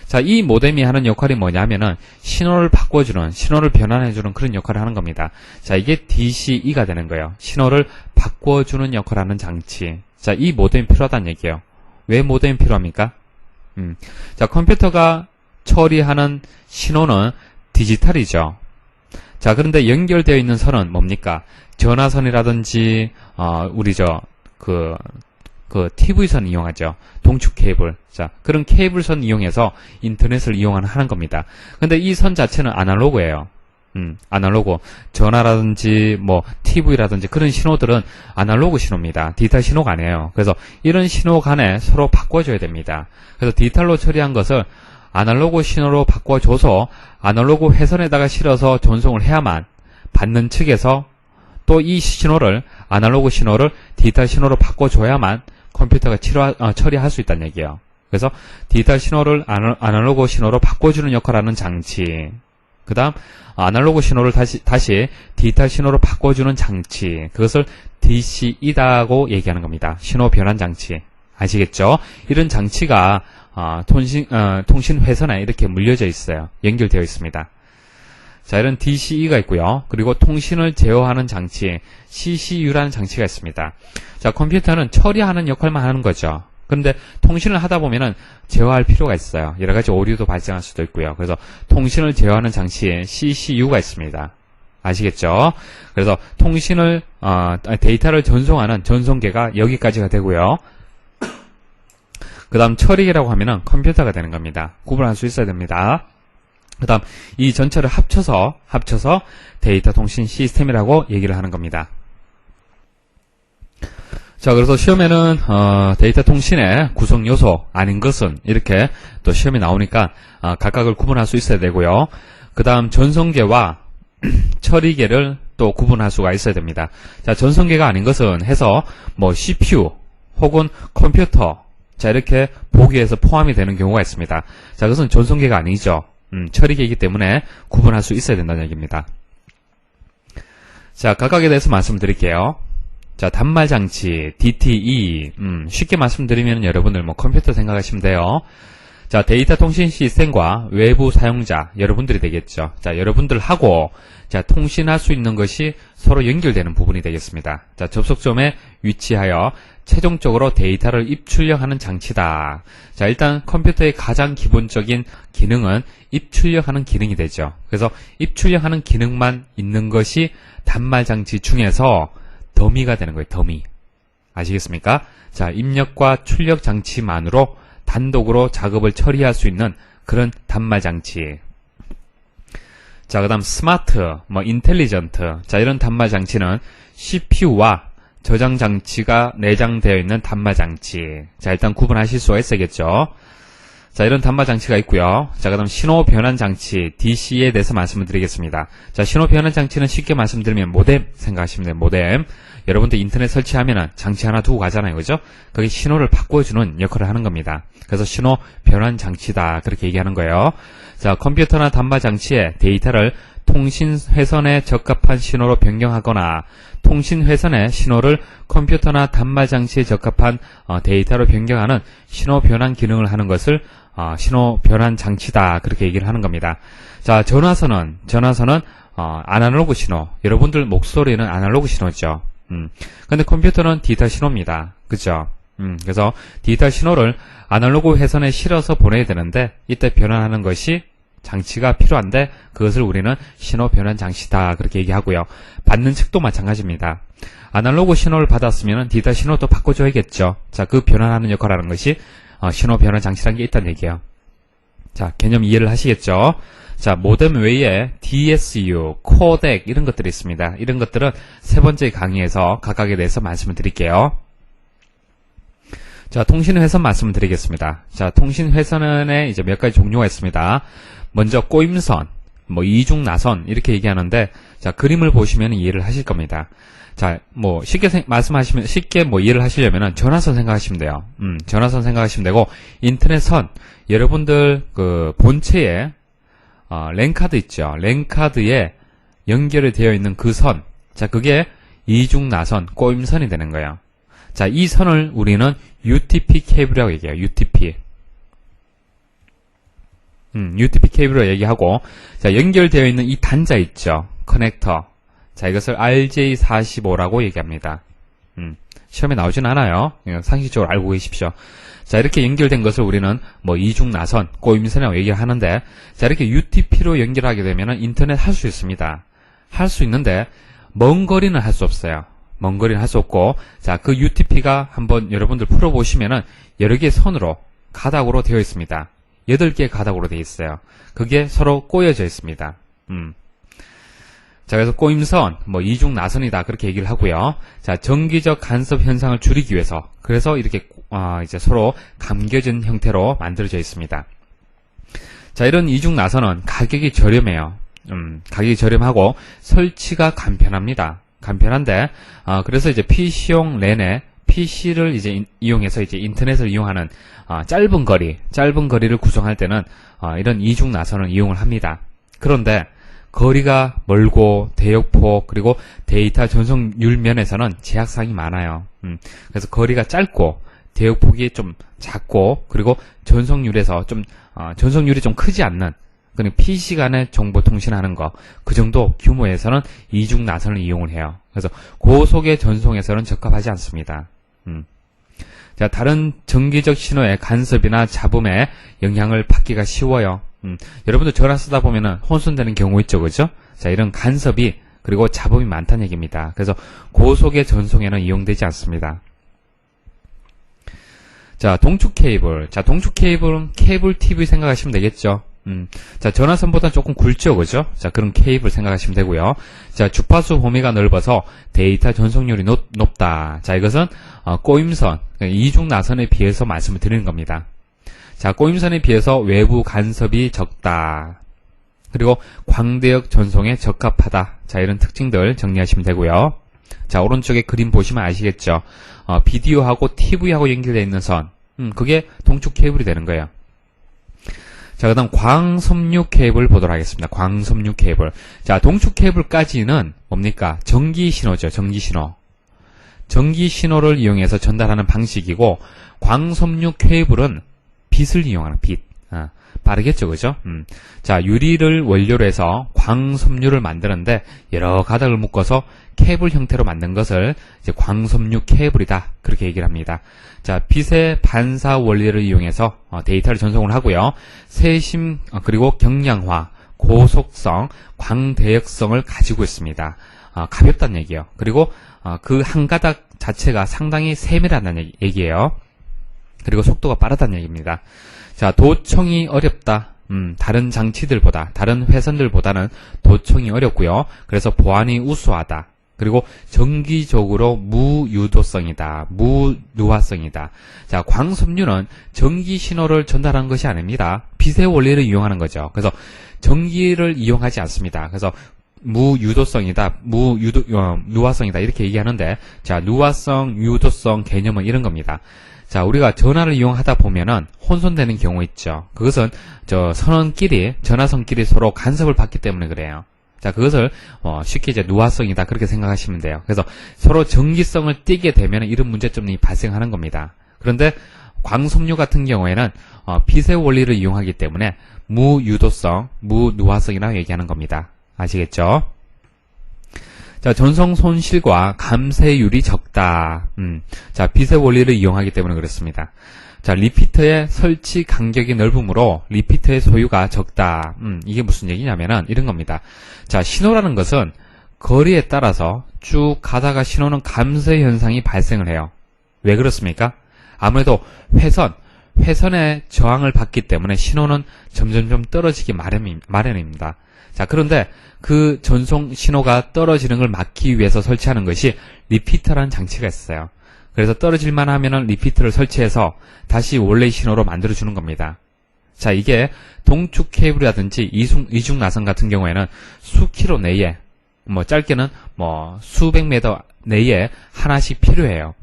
A: 자, 이 모뎀이 하는 역할이 뭐냐면은 신호를 바꿔주는, 신호를 변환해주는 그런 역할을 하는 겁니다. 자, 이게 DCE가 되는 거예요. 신호를 바꿔주는 역할을 하는 장치. 자, 이 모뎀이 필요하다는 얘기예요. 왜 모뎀이 필요합니까? 자, 컴퓨터가 처리하는 신호는 디지털이죠. 자, 그런데 연결되어 있는 선은 뭡니까? 전화선이라든지, TV선 이용하죠. 동축 케이블. 자, 그런 케이블선 이용해서 인터넷을 이용하는 겁니다. 근데 이 선 자체는 아날로그예요. 아날로그. 전화라든지, TV라든지 그런 신호들은 아날로그 신호입니다. 디지털 신호가 아니에요. 그래서 이런 신호 간에 서로 바꿔줘야 됩니다. 그래서 디지털로 처리한 것을 아날로그 신호로 바꿔줘서 아날로그 회선에다가 실어서 전송을 해야만 받는 측에서 또 이 신호를, 아날로그 신호를 디지털 신호로 바꿔줘야만 컴퓨터가 처리할 수 있다는 얘기예요. 그래서 디지털 신호를 아날로그 신호로 바꿔주는 역할을 하는 장치. 그 다음 아날로그 신호를 다시 디지털 신호로 바꿔주는 장치, 그것을 DCE라고 얘기하는 겁니다. 신호 변환 장치. 아시겠죠? 이런 장치가 통신 회선에 이렇게 물려져 있어요. 연결되어 있습니다. 자, 이런 DCE가 있고요. 그리고 통신을 제어하는 장치, CCU라는 장치가 있습니다. 자, 컴퓨터는 처리하는 역할만 하는 거죠. 그런데 통신을 하다 보면은 제어할 필요가 있어요. 여러 가지 오류도 발생할 수도 있고요. 그래서 통신을 제어하는 장치에 CCU가 있습니다. 아시겠죠? 그래서 통신을 데이터를 전송하는 전송계가 여기까지가 되고요. 그 다음 처리계라고 하면은 컴퓨터가 되는 겁니다. 구분할 수 있어야 됩니다. 그 다음 이 전체를 합쳐서 데이터 통신 시스템이라고 얘기를 하는 겁니다. 자, 그래서 시험에는 데이터 통신의 구성 요소 아닌 것은 이렇게 또 시험에 나오니까 각각을 구분할 수 있어야 되고요. 그 다음 전송계와 처리계를 또 구분할 수가 있어야 됩니다. 자, 전송계가 아닌 것은 해서 CPU 혹은 컴퓨터, 자, 이렇게 보기에서 포함이 되는 경우가 있습니다. 자, 그것은 전송계가 아니죠. 처리계이기 때문에 구분할 수 있어야 된다는 얘기입니다. 자, 각각에 대해서 말씀드릴게요. 자, 단말장치, DTE, 쉽게 말씀드리면 여러분들 컴퓨터 생각하시면 돼요. 자, 데이터 통신 시스템과 외부 사용자, 여러분들이 되겠죠. 자, 여러분들하고, 자, 통신할 수 있는 것이 서로 연결되는 부분이 되겠습니다. 자, 접속점에 위치하여 최종적으로 데이터를 입출력하는 장치다. 자, 일단 컴퓨터의 가장 기본적인 기능은 입출력하는 기능이 되죠. 그래서 입출력하는 기능만 있는 것이 단말장치 중에서 더미가 되는 거예요. 더미. 아시겠습니까? 자, 입력과 출력 장치만으로 단독으로 작업을 처리할 수 있는 그런 단말 장치. 자, 그 다음 스마트, 인텔리전트. 자, 이런 단말 장치는 CPU와 저장 장치가 내장되어 있는 단말 장치. 자, 일단 구분하실 수가 있어야겠죠. 자, 이런 단말 장치가 있고요. 자, 그 다음 신호 변환 장치, DC에 대해서 말씀을 드리겠습니다. 자, 신호 변환 장치는 쉽게 말씀드리면 모뎀 생각하시면 돼요. 모뎀. 여러분들 인터넷 설치하면은 장치 하나 두고 가잖아요. 그죠? 거기 신호를 바꿔주는 역할을 하는 겁니다. 그래서 신호 변환 장치다. 그렇게 얘기하는 거예요. 자, 컴퓨터나 단말 장치에 데이터를 통신 회선에 적합한 신호로 변경하거나 통신 회선의 신호를 컴퓨터나 단말 장치에 적합한 데이터로 변경하는 신호 변환 기능을 하는 것을 신호 변환 장치다. 그렇게 얘기를 하는 겁니다. 자, 전화선은 아날로그 신호. 여러분들 목소리는 아날로그 신호죠. 근데 컴퓨터는 디지털 신호입니다. 그죠? 그래서 디지털 신호를 아날로그 회선에 실어서 보내야 되는데 이때 변환하는 것이 장치가 필요한데 그것을 우리는 신호 변환 장치다. 그렇게 얘기하고요. 받는 측도 마찬가지입니다. 아날로그 신호를 받았으면 디지털 신호도 바꿔줘야겠죠. 자, 그 변환하는 역할을 하는 것이 신호 변환 장치라는 게 있다는 얘기예요. 자, 개념 이해를 하시겠죠? 자, 모뎀 외에 DSU, 코덱 이런 것들이 있습니다. 이런 것들은 세 번째 강의에서 각각에 대해서 말씀을 드릴게요. 자, 통신회선 말씀을 드리겠습니다. 자, 통신회선에 이제 몇 가지 종류가 있습니다. 먼저 꼬임선, 이중나선 이렇게 얘기하는데, 자, 그림을 보시면 이해를 하실 겁니다. 자, 쉽게 이해를 하시려면은 전화선 생각하시면 돼요. 전화선 생각하시면 되고, 인터넷선, 여러분들 본체에 랜카드 있죠. 랜카드에 연결이 되어 있는 그 선. 자, 그게 이중나선, 꼬임선이 되는 거예요. 자, 이 선을 우리는 UTP 케이블이라고 얘기해요. UTP. UTP 케이블로 얘기하고, 자, 연결되어 있는 이 단자 있죠. 커넥터. 자, 이것을 RJ45라고 얘기합니다. 시험에 나오진 않아요. 상식적으로 알고 계십시오. 자, 이렇게 연결된 것을 우리는 이중나선, 꼬임선이라고 얘기를 하는데, 자, 이렇게 UTP로 연결하게 되면 인터넷 할 수 있습니다. 할 수 있는데, 먼 거리는 할 수 없어요. 먼 거리는 할 수 없고, 자, 그 UTP가 한번 여러분들 풀어보시면은, 여러 개의 선으로, 가닥으로 되어 있습니다. 8개의 가닥으로 되어 있어요. 그게 서로 꼬여져 있습니다. 자, 그래서 꼬임선, 이중나선이다. 그렇게 얘기를 하고요. 자, 정기적 간섭 현상을 줄이기 위해서, 그래서 이렇게, 이제 서로 감겨진 형태로 만들어져 있습니다. 자, 이런 이중나선은 가격이 저렴해요. 가격이 저렴하고, 설치가 간편합니다. 간편한데, 그래서 이제 PC용 랜에, PC를 이제 이용해서 이제 인터넷을 이용하는, 짧은 거리를 구성할 때는, 이런 이중나선을 이용을 합니다. 그런데, 거리가 멀고 대역폭 그리고 데이터 전송률 면에서는 제약사항이 많아요. 그래서 거리가 짧고 대역폭이 좀 작고 그리고 전송률이 좀 크지 않는 그냥 PC 간의 정보 통신하는 거 그 정도 규모에서는 이중 나선을 이용을 해요. 그래서 고속의 전송에서는 적합하지 않습니다. 자, 다른 정기적 신호의 간섭이나 잡음에 영향을 받기가 쉬워요. 여러분들 전화 쓰다 보면은 혼선되는 경우 있죠, 그죠? 자, 이런 간섭이 그리고 잡음이 많다는 얘기입니다. 그래서 고속의 전송에는 이용되지 않습니다. 자, 동축 케이블. 자, 동축 케이블은 케이블 TV 생각하시면 되겠죠. 자, 전화선보다 조금 굵죠, 그죠? 자, 그런 케이블 생각하시면 되고요. 자, 주파수 범위가 넓어서 데이터 전송률이 높다. 자, 이것은 꼬임선, 이중 나선에 비해서 말씀을 드리는 겁니다. 자, 꼬임선에 비해서 외부 간섭이 적다. 그리고 광대역 전송에 적합하다. 자, 이런 특징들 정리하시면 되고요. 자, 오른쪽에 그림 보시면 아시겠죠? 비디오하고 TV하고 연결되어 있는 선. 그게 동축 케이블이 되는 거예요. 자, 그 다음 광섬유 케이블 보도록 하겠습니다. 광섬유 케이블. 자, 동축 케이블까지는 뭡니까? 전기 신호죠. 전기 신호. 전기 신호를 이용해서 전달하는 방식이고, 광섬유 케이블은 빛을 이용하는 빛. 빠르겠죠, 그죠? 자, 유리를 원료로 해서 광섬유를 만드는데 여러 가닥을 묶어서 케이블 형태로 만든 것을 이제 광섬유 케이블이다. 그렇게 얘기를 합니다. 자, 빛의 반사 원리를 이용해서 데이터를 전송을 하고요. 세심 그리고 경량화, 고속성, 광대역성을 가지고 있습니다. 가볍다는 얘기예요. 그리고 그 한 가닥 자체가 상당히 세밀하다는 얘기예요. 그리고 속도가 빠르다는 얘기입니다. 자, 도청이 어렵다. 다른 장치들보다, 다른 회선들보다는 도청이 어렵고요. 그래서 보안이 우수하다. 그리고 정기적으로 무유도성이다. 무누화성이다. 자, 광섬유는 전기 신호를 전달하는 것이 아닙니다. 빛의 원리를 이용하는 거죠. 그래서 전기를 이용하지 않습니다. 그래서 무유도성이다, 누화성이다 이렇게 얘기하는데, 자, 누화성, 유도성 개념은 이런 겁니다. 자, 우리가 전화를 이용하다 보면은 혼선되는 경우 있죠. 그것은 선원끼리, 전화선끼리 서로 간섭을 받기 때문에 그래요. 자, 그것을 쉽게 이제 누화성이다 그렇게 생각하시면 돼요. 그래서 서로 전기성을 띠게 되면 이런 문제점이 발생하는 겁니다. 그런데 광섬유 같은 경우에는 빛의 원리를 이용하기 때문에 무유도성, 무누화성이라고 얘기하는 겁니다. 아시겠죠? 자, 전송 손실과 감쇄율이 적다. 자, 빛의 원리를 이용하기 때문에 그렇습니다. 자, 리피터의 설치 간격이 넓으므로 리피터의 소유가 적다. 이게 무슨 얘기냐면은 이런 겁니다. 자, 신호라는 것은 거리에 따라서 쭉 가다가 신호는 감쇄 현상이 발생을 해요. 왜 그렇습니까? 아무래도 회선의 저항을 받기 때문에 신호는 점점점 떨어지기 마련입니다. 자, 그런데 그 전송 신호가 떨어지는 걸 막기 위해서 설치하는 것이 리피터라는 장치가 있어요. 그래서 떨어질만 하면은 리피터를 설치해서 다시 원래의 신호로 만들어주는 겁니다. 자, 이게 동축 케이블이라든지 이중 나선 같은 경우에는 수킬로 내에, 짧게는 수백 미터 내에 하나씩 필요해요.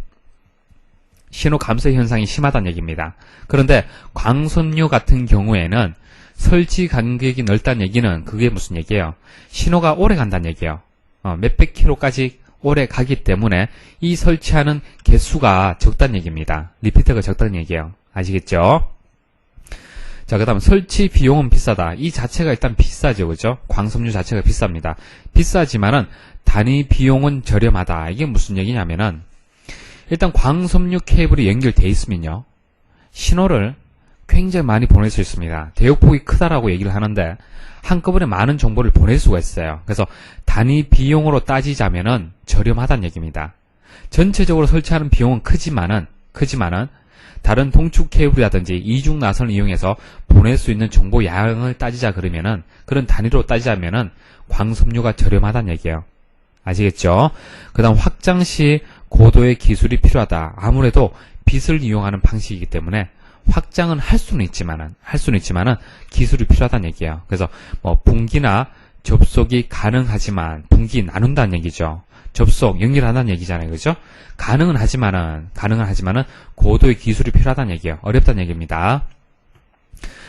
A: 신호 감쇄 현상이 심하다는 얘기입니다. 그런데 광섬유 같은 경우에는 설치 간격이 넓다는 얘기는 그게 무슨 얘기예요? 신호가 오래 간다는 얘기예요. 몇백 킬로까지 오래 가기 때문에 이 설치하는 개수가 적다는 얘기입니다. 리피터가 적다는 얘기예요. 아시겠죠? 자, 그 다음 설치 비용은 비싸다. 이 자체가 일단 비싸죠. 그죠? 광섬유 자체가 비쌉니다. 비싸지만은 단위 비용은 저렴하다. 이게 무슨 얘기냐면은 일단 광섬유 케이블이 연결되어 있으면요. 신호를 굉장히 많이 보낼 수 있습니다. 대역폭이 크다라고 얘기를 하는데 한꺼번에 많은 정보를 보낼 수가 있어요. 그래서 단위 비용으로 따지자면은 저렴하다는 얘기입니다. 전체적으로 설치하는 비용은 크지만은 다른 동축 케이블이라든지 이중 나선을 이용해서 보낼 수 있는 정보 양을 따지자 그러면은 그런 단위로 따지자면은 광섬유가 저렴하다는 얘기예요. 아시겠죠? 그 다음 확장 시 고도의 기술이 필요하다. 아무래도 빛을 이용하는 방식이기 때문에 확장은 할 수는 있지만은 기술이 필요하다는 얘기예요. 그래서 분기나 접속이 가능하지만 분기 나눈다는 얘기죠. 접속 연결한다는 얘기잖아요. 그죠? 가능은 하지만은 고도의 기술이 필요하다는 얘기예요. 어렵다는 얘기입니다.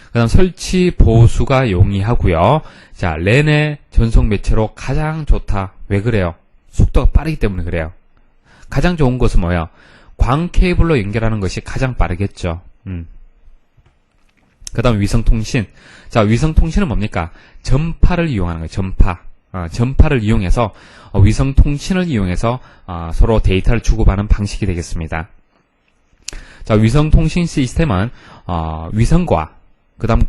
A: 그다음 설치 보수가 용이하고요. 자, 랜의 전송 매체로 가장 좋다. 왜 그래요? 속도가 빠르기 때문에 그래요. 가장 좋은 것은 뭐예요? 광 케이블로 연결하는 것이 가장 빠르겠죠. 그 다음 위성통신. 자, 위성통신은 뭡니까? 전파를 이용하는 거예요. 전파를 이용해서 위성통신을 이용해서 서로 데이터를 주고받는 방식이 되겠습니다. 자, 위성통신 시스템은 위성과 그 다음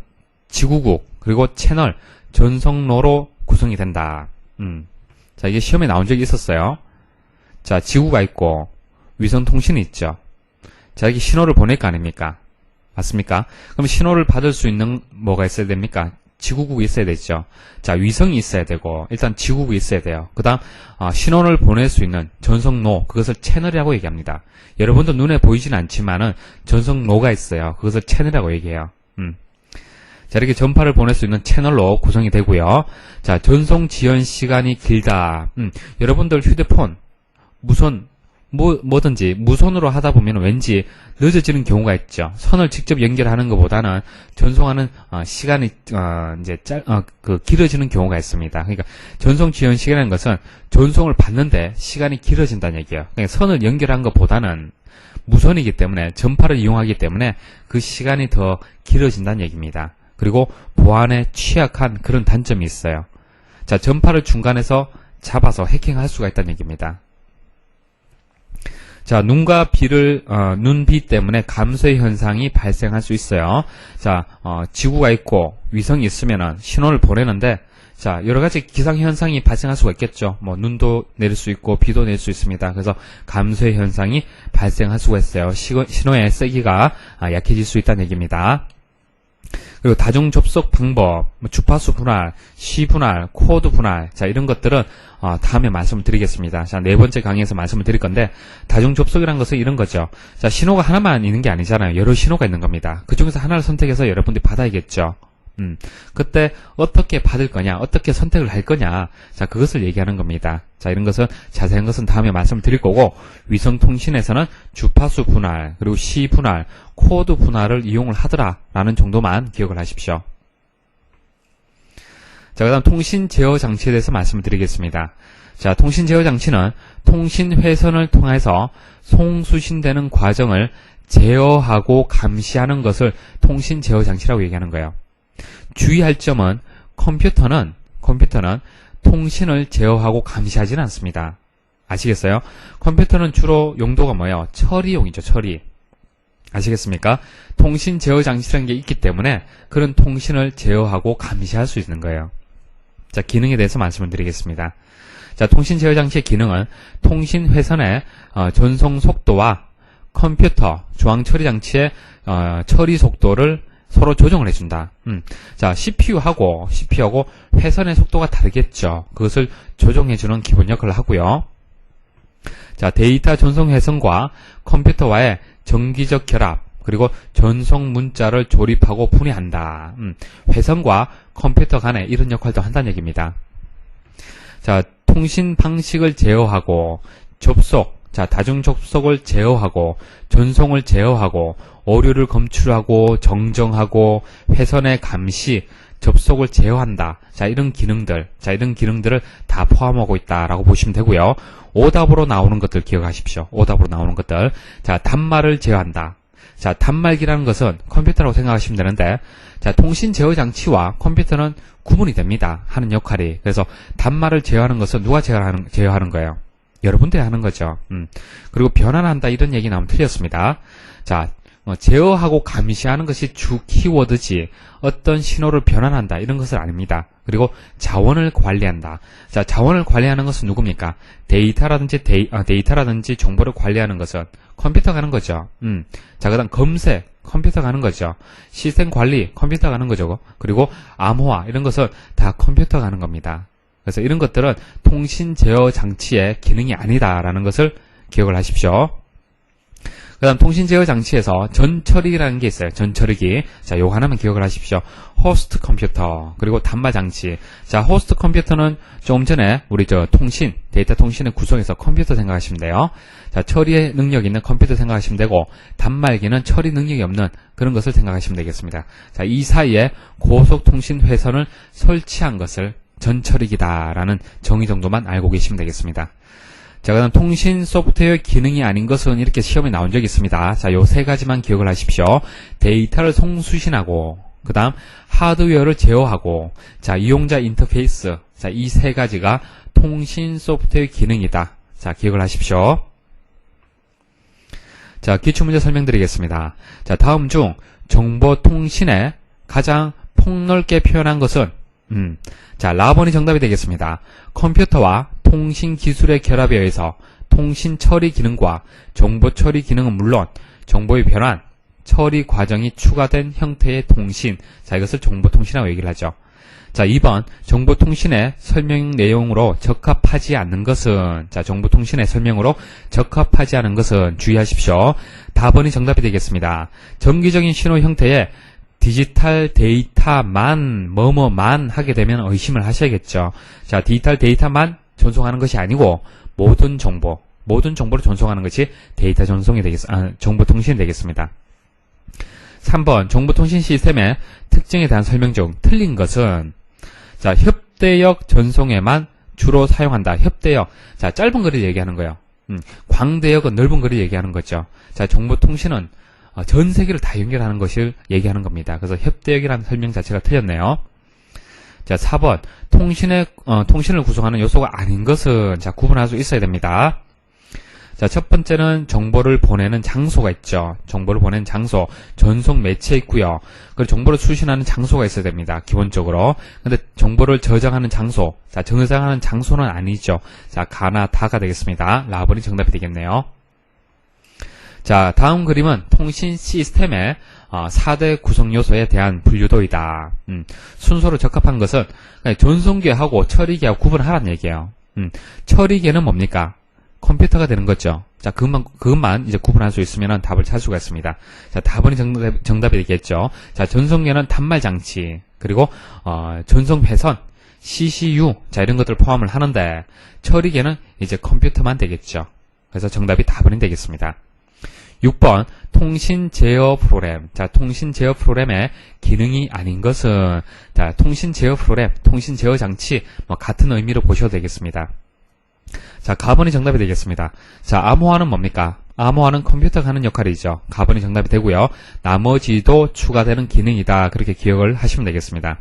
A: 지구국 그리고 채널 전송로로 구성이 된다. 자, 이게 시험에 나온 적이 있었어요. 자, 지구가 있고 위성통신이 있죠. 자, 여기 신호를 보낼 거 아닙니까? 맞습니까? 그럼 신호를 받을 수 있는 뭐가 있어야 됩니까? 지구국이 있어야 되죠. 자, 위성이 있어야 되고 일단 지구국이 있어야 돼요. 그 다음 신호를 보낼 수 있는 전송로, 그것을 채널이라고 얘기합니다. 여러분도 눈에 보이진 않지만은 전송로가 있어요. 그것을 채널이라고 얘기해요. 자, 이렇게 전파를 보낼 수 있는 채널로 구성이 되고요. 자, 전송 지연 시간이 길다. 여러분들 휴대폰 뭐든지 무선으로 하다 보면 왠지 늦어지는 경우가 있죠. 선을 직접 연결하는 것보다는 전송하는 시간이 길어지는 경우가 있습니다. 그러니까 전송 지연 시간이라는 것은 전송을 받는데 시간이 길어진다는 얘기예요. 그러니까 선을 연결한 것보다는 무선이기 때문에 전파를 이용하기 때문에 그 시간이 더 길어진다는 얘기입니다. 그리고 보안에 취약한 그런 단점이 있어요. 자, 전파를 중간에서 잡아서 해킹할 수가 있다는 얘기입니다. 자, 눈과 눈비 때문에 감쇄 현상이 발생할 수 있어요. 자, 지구가 있고 위성이 있으면은 신호를 보내는데, 자, 여러 가지 기상 현상이 발생할 수가 있겠죠. 눈도 내릴 수 있고 비도 내릴 수 있습니다. 그래서 감쇄 현상이 발생할 수가 있어요. 신호의 세기가 약해질 수 있다는 얘기입니다. 그리고 다중 접속 방법, 주파수 분할, 시 분할, 코드 분할, 자, 이런 것들은 다음에 말씀을 드리겠습니다. 자, 네 번째 강의에서 말씀을 드릴 건데, 다중 접속이라는 것은 이런 거죠. 자, 신호가 하나만 있는 게 아니잖아요. 여러 신호가 있는 겁니다. 그 중에서 하나를 선택해서 여러분들이 받아야겠죠. 그때 어떻게 받을 거냐, 어떻게 선택을 할 거냐, 자, 그것을 얘기하는 겁니다. 자, 이런 것은, 자세한 것은 다음에 말씀을 드릴 거고, 위성통신에서는 주파수 분할, 그리고 시 분할, 코드 분할을 이용을 하더라라는 정도만 기억을 하십시오. 자, 그 다음 통신 제어 장치에 대해서 말씀을 드리겠습니다. 자, 통신 제어 장치는 통신 회선을 통해서 송수신되는 과정을 제어하고 감시하는 것을 통신 제어 장치라고 얘기하는 거예요. 주의할 점은 컴퓨터는 통신을 제어하고 감시하지는 않습니다. 아시겠어요? 컴퓨터는 주로 용도가 뭐예요? 처리용이죠, 처리. 아시겠습니까? 통신 제어 장치라는 게 있기 때문에 그런 통신을 제어하고 감시할 수 있는 거예요. 자, 기능에 대해서 말씀을 드리겠습니다. 자, 통신 제어 장치의 기능은 통신 회선의 전송 속도와 컴퓨터 중앙 처리 장치의 처리 속도를 서로 조정을 해준다. 자, CPU하고 회선의 속도가 다르겠죠. 그것을 조정해주는 기본 역할을 하고요. 자, 데이터 전송 회선과 컴퓨터와의 정기적 결합, 그리고 전송 문자를 조립하고 분해한다. 회선과 컴퓨터 간에 이런 역할도 한다는 얘기입니다. 자, 통신 방식을 제어하고 접속, 자, 다중 접속을 제어하고 전송을 제어하고 오류를 검출하고 정정하고 회선의 감시, 접속을 제어한다. 자, 이런 기능들을 다 포함하고 있다라고 보시면 되고요. 오답으로 나오는 것들 기억하십시오. 오답으로 나오는 것들. 자, 단말을 제어한다. 자, 단말기라는 것은 컴퓨터라고 생각하시면 되는데, 자, 통신 제어 장치와 컴퓨터는 구분이 됩니다. 하는 역할이. 그래서 단말을 제어하는 것은 누가 제어하는 거예요? 여러분들이 하는 거죠. 그리고 변환한다 이런 얘기 나오면 틀렸습니다. 자, 제어하고 감시하는 것이 주 키워드지 어떤 신호를 변환한다 이런 것은 아닙니다. 그리고 자원을 관리한다. 자, 자원을 관리하는 것은 누굽니까? 데이터라든지 정보를 관리하는 것은 컴퓨터가 하는 거죠. 자, 그 다음 검색 컴퓨터가 하는 거죠. 시스템 관리 컴퓨터가 하는 거죠. 그리고 암호화 이런 것은 다 컴퓨터가 하는 겁니다. 그래서 이런 것들은 통신 제어 장치의 기능이 아니다라는 것을 기억을 하십시오. 그 다음 통신 제어 장치에서 전처리라는 게 있어요. 전처리기. 자, 요거 하나만 기억을 하십시오. 호스트 컴퓨터, 그리고 단말 장치. 자, 호스트 컴퓨터는 조금 전에 우리 데이터 통신의 구성에서 컴퓨터 생각하시면 돼요. 자, 처리의 능력이 있는 컴퓨터 생각하시면 되고, 단말기는 처리 능력이 없는 그런 것을 생각하시면 되겠습니다. 자, 이 사이에 고속통신 회선을 설치한 것을 전처리기다라는 정의 정도만 알고 계시면 되겠습니다. 자, 그 다음 통신 소프트웨어 기능이 아닌 것은 이렇게 시험에 나온 적이 있습니다. 자, 요 세 가지만 기억을 하십시오. 데이터를 송수신하고, 그 다음 하드웨어를 제어하고, 자, 이용자 인터페이스. 자, 이 세 가지가 통신 소프트웨어 기능이다. 자, 기억을 하십시오. 자, 기출문제 설명드리겠습니다. 자, 다음 중 정보통신에 가장 폭넓게 표현한 것은 자, 라번이 정답이 되겠습니다. 컴퓨터와 통신 기술의 결합에 의해서 통신 처리 기능과 정보 처리 기능은 물론 정보의 변환, 처리 과정이 추가된 형태의 통신. 자, 이것을 정보통신이라고 얘기를 하죠. 자, 2번 정보통신의 설명 내용으로 적합하지 않는 것은, 자, 정보통신의 설명으로 적합하지 않은 것은 주의하십시오. 답번이 정답이 되겠습니다. 정기적인 신호 형태의 디지털 데이터만 뭐뭐만 하게 되면 의심을 하셔야겠죠. 자, 디지털 데이터만 전송하는 것이 아니고 모든 정보를 전송하는 것이 데이터 전송이 정보통신이 되겠습니다. 3번 정보통신 시스템의 특징에 대한 설명 중 틀린 것은, 자, 협대역 전송에만 주로 사용한다. 협대역. 자, 짧은 거리를 얘기하는 거예요. 광대역은 넓은 거리를 얘기하는 거죠. 자, 정보통신은 전 세계를 다 연결하는 것을 얘기하는 겁니다. 그래서 협대역이라는 설명 자체가 틀렸네요. 자, 4번 통신을 구성하는 요소가 아닌 것은, 자, 구분할 수 있어야 됩니다. 자, 첫 번째는 정보를 보내는 장소가 있죠. 정보를 보내는 장소, 전송 매체 있고요. 그리고 정보를 수신하는 장소가 있어야 됩니다. 기본적으로. 근데 정보를 저장하는 장소, 자, 저장하는 장소는 아니죠. 자, 가나 다가 되겠습니다. 라번이 정답이 되겠네요. 자, 다음 그림은 통신 시스템의 4대 구성 요소에 대한 분류도이다. 순서로 적합한 것은 전송기하고 처리기하고 구분하라는 얘기예요. 처리기는 뭡니까? 컴퓨터가 되는 거죠. 자, 그것만 이제 구분할 수 있으면 답을 찾을 수가 있습니다. 자, 답은 정답이 되겠죠. 자, 전송계는 단말 장치, 그리고, 전송 회선, CCU, 자, 이런 것들을 포함을 하는데, 처리계는 이제 컴퓨터만 되겠죠. 그래서 정답이 답은 되겠습니다. 6번, 통신 제어 프로그램. 자, 통신 제어 프로그램의 기능이 아닌 것은, 자, 통신 제어 프로그램, 통신 제어 장치, 같은 의미로 보셔도 되겠습니다. 자, 가번이 정답이 되겠습니다. 자, 암호화는 뭡니까? 암호화는 컴퓨터가 하는 역할이죠. 가번이 정답이 되고요. 나머지도 추가되는 기능이다. 그렇게 기억을 하시면 되겠습니다.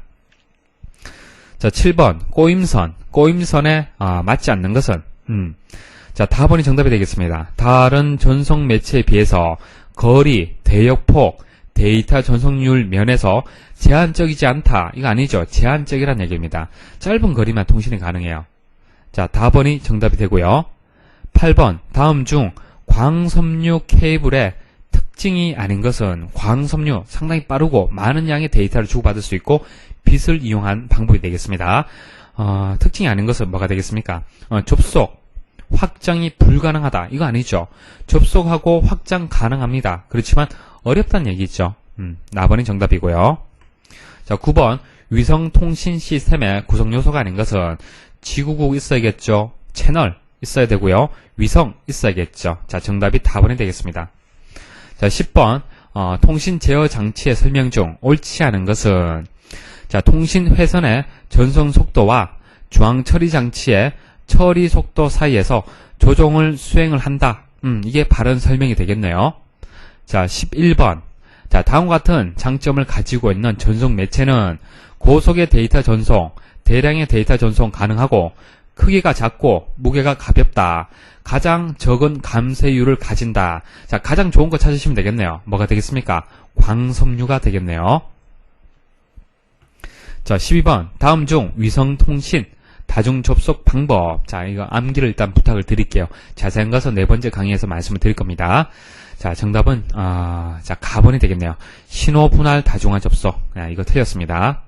A: 자, 7번, 꼬임선. 꼬임선에 맞지 않는 것은, 자, 다번이 정답이 되겠습니다. 다른 전송 매체에 비해서 거리, 대역폭, 데이터 전송률 면에서 제한적이지 않다. 이거 아니죠. 제한적이란 얘기입니다. 짧은 거리만 통신이 가능해요. 자, 다번이 정답이 되고요. 8번, 다음 중 광섬유 케이블의 특징이 아닌 것은 광섬유, 상당히 빠르고 많은 양의 데이터를 주고받을 수 있고 빛을 이용한 방법이 되겠습니다. 특징이 아닌 것은 뭐가 되겠습니까? 접속, 확장이 불가능하다. 이거 아니죠. 접속하고 확장 가능합니다. 그렇지만 어렵다는 얘기죠. 나번이 정답이고요. 자, 9번, 위성통신 시스템의 구성요소가 아닌 것은 지구국 있어야겠죠. 채널 있어야 되고요. 위성 있어야겠죠. 자, 정답이 다번이 되겠습니다. 자, 10번, 통신 제어 장치의 설명 중 옳지 않은 것은, 자, 통신 회선의 전송 속도와 중앙 처리 장치의 처리 속도 사이에서 조정을 수행을 한다. 이게 바른 설명이 되겠네요. 자, 11번. 자, 다음과 같은 장점을 가지고 있는 전송 매체는 고속의 데이터 전송, 대량의 데이터 전송 가능하고 크기가 작고 무게가 가볍다. 가장 적은 감쇄율을 가진다. 자, 가장 좋은 거 찾으시면 되겠네요. 뭐가 되겠습니까? 광섬유가 되겠네요. 자, 12번. 다음 중 위성통신 다중 접속 방법. 자, 이거 암기를 일단 부탁을 드릴게요. 자세한 것은 네 번째 강의에서 말씀을 드릴 겁니다. 자, 정답은 자, 가번이 되겠네요. 신호 분할 다중화 접속. 이거 틀렸습니다.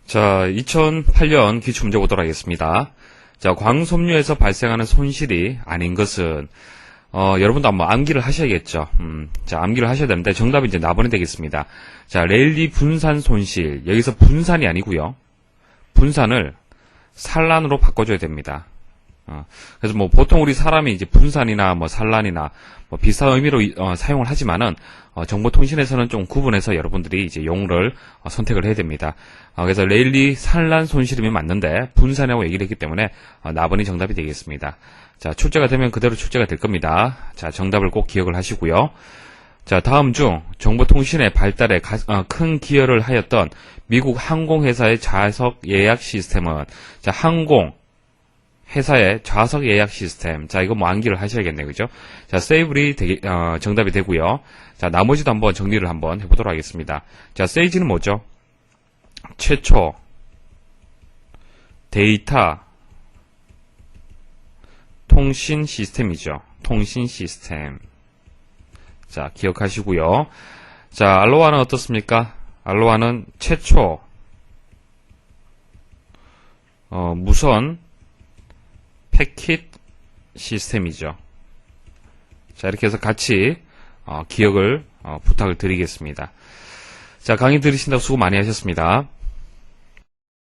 A: 자, 2008년 기출문제 보도록 하겠습니다. 자, 광섬유에서 발생하는 손실이 아닌 것은, 여러분도 한번 암기를 하셔야겠죠. 자, 암기를 하셔야 되는데, 정답이 이제 나번이 되겠습니다. 자, 랠리 분산 손실. 여기서 분산이 아니고요. 분산을 산란으로 바꿔줘야 됩니다. 그래서 뭐 보통 우리 사람이 이제 분산이나 뭐 산란이나 뭐 비슷한 의미로 사용을 하지만은 정보통신에서는 좀 구분해서 여러분들이 이제 용어를 선택을 해야 됩니다. 그래서 랠리 산란 손실이면 맞는데 분산이라고 얘기를 했기 때문에 나번이 정답이 되겠습니다. 자, 출제가 되면 그대로 출제가 될 겁니다. 자, 정답을 꼭 기억을 하시고요. 자, 다음 중 정보통신의 발달에 큰 기여를 하였던 미국 항공회사의 좌석 예약 시스템은, 자, 항공 회사의 좌석 예약 시스템. 자, 이거 뭐 암기를 하셔야겠네요. 그죠? 자, 세이블이 정답이 되고요. 자, 나머지도 한번 정리를 한번 해보도록 하겠습니다. 자, 세이지는 뭐죠? 최초 데이터 통신 시스템이죠. 통신 시스템. 자, 기억하시고요. 자, 알로하는 어떻습니까? 알로하는 최초 무선 패킷 시스템이죠. 자, 이렇게 해서 같이 기억을 부탁을 드리겠습니다. 자, 강의 들으신다고 수고 많이 하셨습니다.